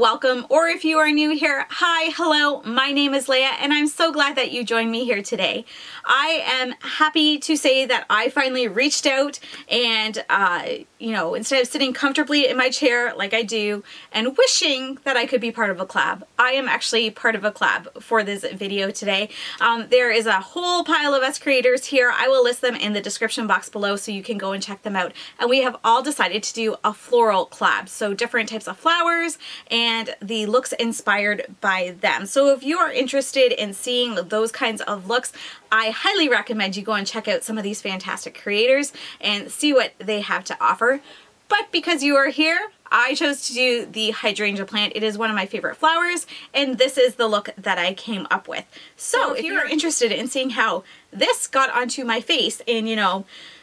welcome, or if you are new here, hi, hello, my name is Leah, and I'm so glad that you joined me here today. I am happy to say that I finally reached out and, instead of sitting comfortably in my chair like I do and wishing that I could be part of a collab, I am actually part of a collab for this video today. There is a whole pile of us creators here. I will list them in the description box below so you can go and check them out. And we have all decided to do a floral collab, so different types of flowers and the looks inspired by them. So if you are interested in seeing those kinds of looks, I highly recommend you go and check out some of these fantastic creators and see what they have to offer. But because you are here, I chose to do the hydrangea plant. It is one of my favorite flowers, and this is the look that I came up with. So if you're interested in seeing how this got onto my face, and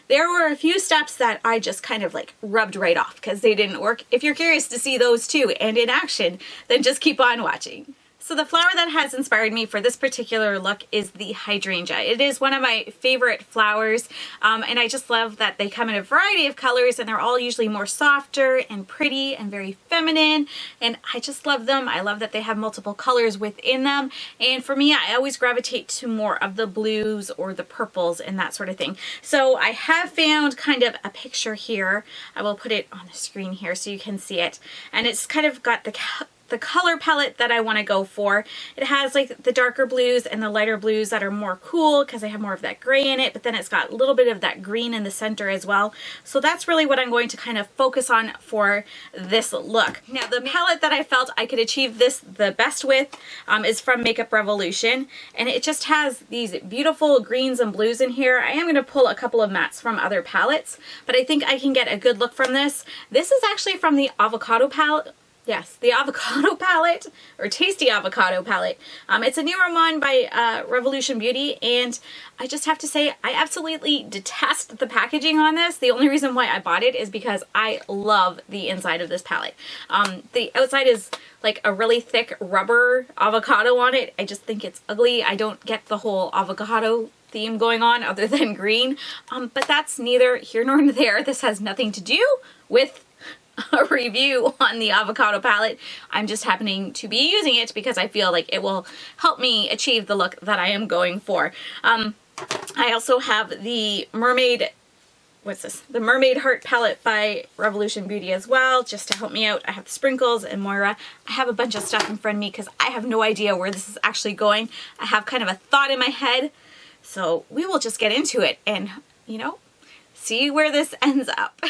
there were a few steps that I just kind of like rubbed right off because they didn't work. If you're curious to see those too and in action, then just keep on watching. So the flower that has inspired me for this particular look is the hydrangea. It is one of my favorite flowers, and I just love that they come in a variety of colors, and they're all usually more softer and pretty and very feminine, and I just love them. I love that they have multiple colors within them, and for me, I always gravitate to more of the blues or the purples and that sort of thing. So I have found kind of a picture here. I will put it on the screen here so you can see it, and it's kind of got the color palette that I want to go for. It has like the darker blues and the lighter blues that are more cool because they have more of that gray in it, but then it's got a little bit of that green in the center as well. So that's really what I'm going to kind of focus on for this look. Now the palette that I felt I could achieve this the best with is from Makeup Revolution, and it just has these beautiful greens and blues in here. I am going to pull a couple of mattes from other palettes, but I think I can get a good look from this. This is actually from the Avocado palette. Yes, the Avocado palette, or Tasty Avocado palette. It's a newer one by Revolution Beauty, and I just have to say I absolutely detest the packaging on this. The only reason why I bought it is because I love the inside of this palette. The outside is like a really thick rubber avocado on it. I just think it's ugly. I don't get the whole avocado theme going on other than green, but that's neither here nor there. This has nothing to do with a review on the Avocado palette. I'm just happening to be using it because I feel like it will help me achieve the look that I am going for. I also have the Mermaid, what's this? The Mermaid Heart palette by Revolution Beauty as well, just to help me out. I have the Sprinkles and Moira. I have a bunch of stuff in front of me because I have no idea where this is actually going. I have kind of a thought in my head, so we will just get into it and, see where this ends up.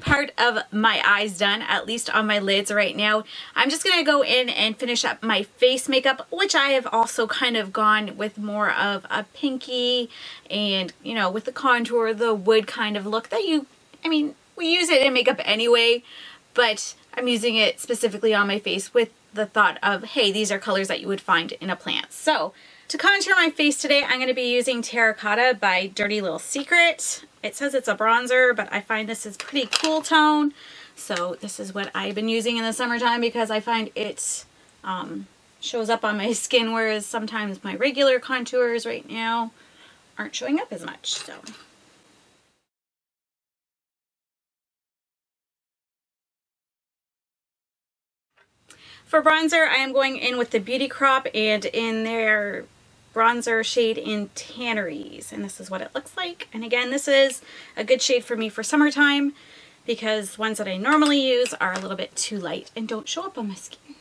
Part of my eyes done, at least on my lids right now. I'm just gonna go in and finish up my face makeup, which I have also kind of gone with more of a pinky and with the contour, the wood kind of look that we use it in makeup anyway, but I'm using it specifically on my face with the thought of, hey, these are colors that you would find in a plant. So to contour my face today, I'm going to be using Terracotta by Dirty Little Secret. It says it's a bronzer, but I find this is pretty cool tone. So this is what I've been using in the summertime because I find it shows up on my skin, whereas sometimes my regular contours right now aren't showing up as much. So for bronzer, I am going in with the Beauty Crop and in their bronzer shade in Tanneries, and this is what it looks like. And again, this is a good shade for me for summertime because ones that I normally use are a little bit too light and don't show up on my skin.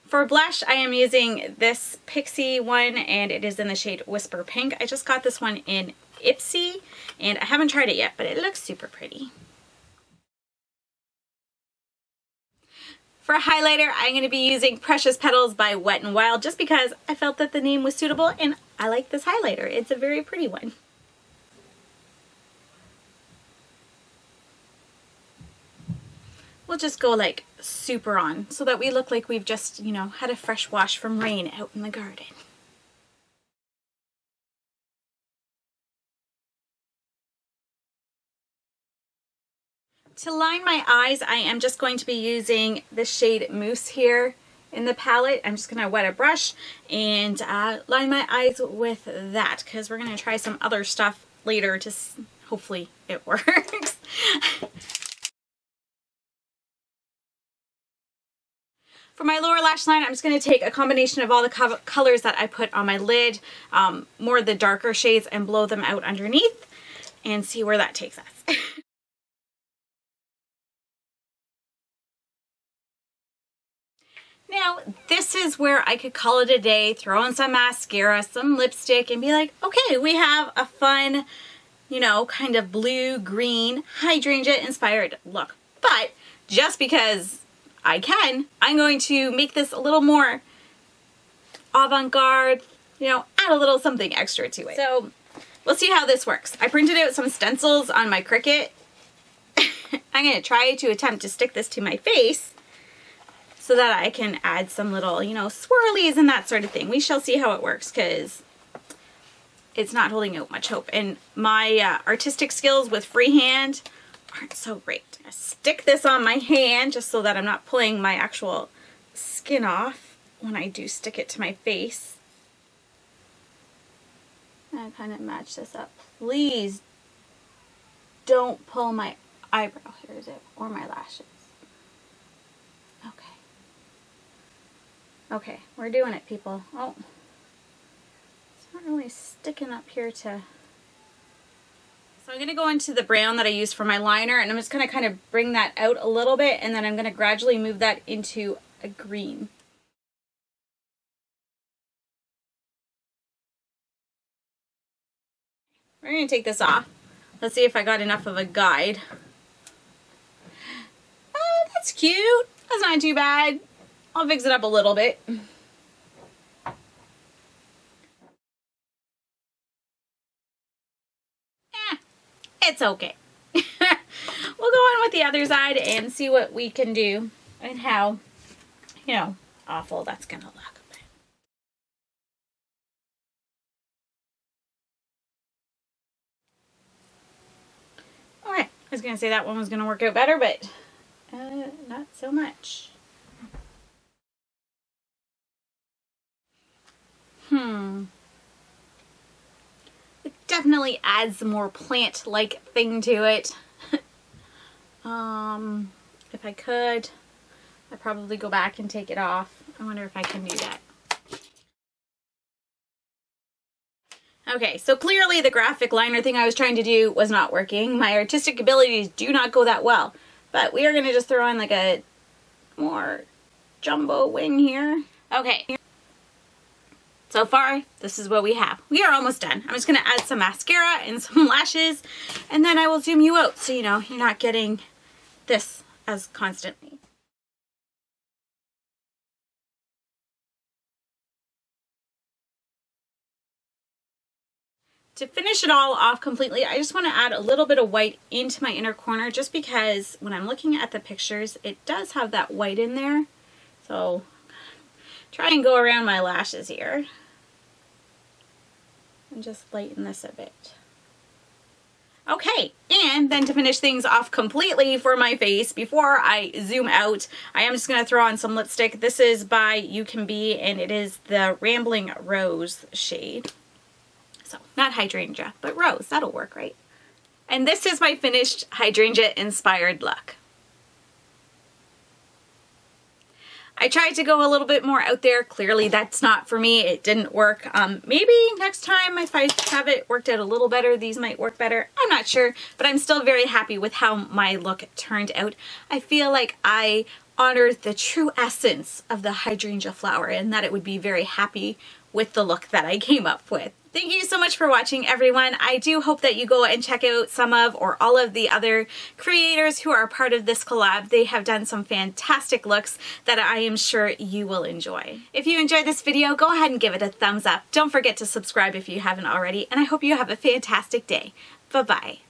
For blush, I am using this Pixi one, and it is in the shade Whisper Pink. I just got this one in Ipsy, and I haven't tried it yet, but it looks super pretty. For highlighter, I'm going to be using Precious Petals by Wet n Wild, just because I felt that the name was suitable, and I like this highlighter. It's a very pretty one. We'll just go like super on so that we look like we've just, you know, had a fresh wash from rain out in the garden. To line my eyes, I am just going to be using the shade Mousse here in the palette. I'm just going to wet a brush and line my eyes with that, because we're going to try some other stuff later to hopefully it works. For my lower lash line, I'm just going to take a combination of all the colors that I put on my lid, more of the darker shades, and blow them out underneath and see where that takes us. Now, this is where I could call it a day, throw in some mascara, some lipstick, and be like, okay, we have a fun, you know, kind of blue-green hydrangea inspired look. But just because I can, I'm going to make this a little more avant-garde, you know, add a little something extra to it. So we'll see how this works. I printed out some stencils on my Cricut. I'm going to try to attempt to stick this to my face so that I can add some little, you know, swirlies and that sort of thing. We shall see how it works, because it's not holding out much hope. And my artistic skills with freehand aren't so great. I stick this on my hand just so that I'm not pulling my actual skin off when I do stick it to my face. And I kind of match this up. Please don't pull my eyebrow hairs out or my lashes. Okay. Okay, we're doing it, people. Oh, it's not really sticking up here to... So I'm going to go into the brown that I used for my liner, and I'm just going to kind of bring that out a little bit, and then I'm going to gradually move that into a green. We're going to take this off. Let's see if I got enough of a guide. Oh, that's cute. That's not too bad. I'll fix it up a little bit. It's okay. We'll go on with the other side and see what we can do and how, you know, awful that's gonna look. Okay, I was gonna say that one was gonna work out better, but not so much. It definitely adds some more plant-like thing to it. If I could, I'd probably go back and take it off. I wonder if I can do that. Okay, so clearly the graphic liner thing I was trying to do was not working. My artistic abilities do not go that well. But we are going to just throw on like a more jumbo wing here. Okay. So far, this is what we have. We are almost done. I'm just going to add some mascara and some lashes, and then I will zoom you out so you know you're not getting this as constantly. To finish it all off completely, I just want to add a little bit of white into my inner corner, just because when I'm looking at the pictures, it does have that white in there. So try and go around my lashes here and just lighten this a bit. Okay, and then to finish things off completely for my face, before I zoom out, I am just going to throw on some lipstick. This is by You Can Be, and it is the Rambling Rose shade. So, not Hydrangea, but Rose. That'll work, right? And this is my finished Hydrangea-inspired look. I tried to go a little bit more out there. Clearly, that's not for me. It didn't work. Maybe next time, if I have it worked out a little better, these might work better. I'm not sure, but I'm still very happy with how my look turned out. I feel like I honored the true essence of the hydrangea flower and that it would be very happy with the look that I came up with. Thank you so much for watching, everyone. I do hope that you go and check out some of or all of the other creators who are part of this collab. They have done some fantastic looks that I am sure you will enjoy. If you enjoyed this video, go ahead and give it a thumbs up. Don't forget to subscribe if you haven't already, and I hope you have a fantastic day. Bye-bye.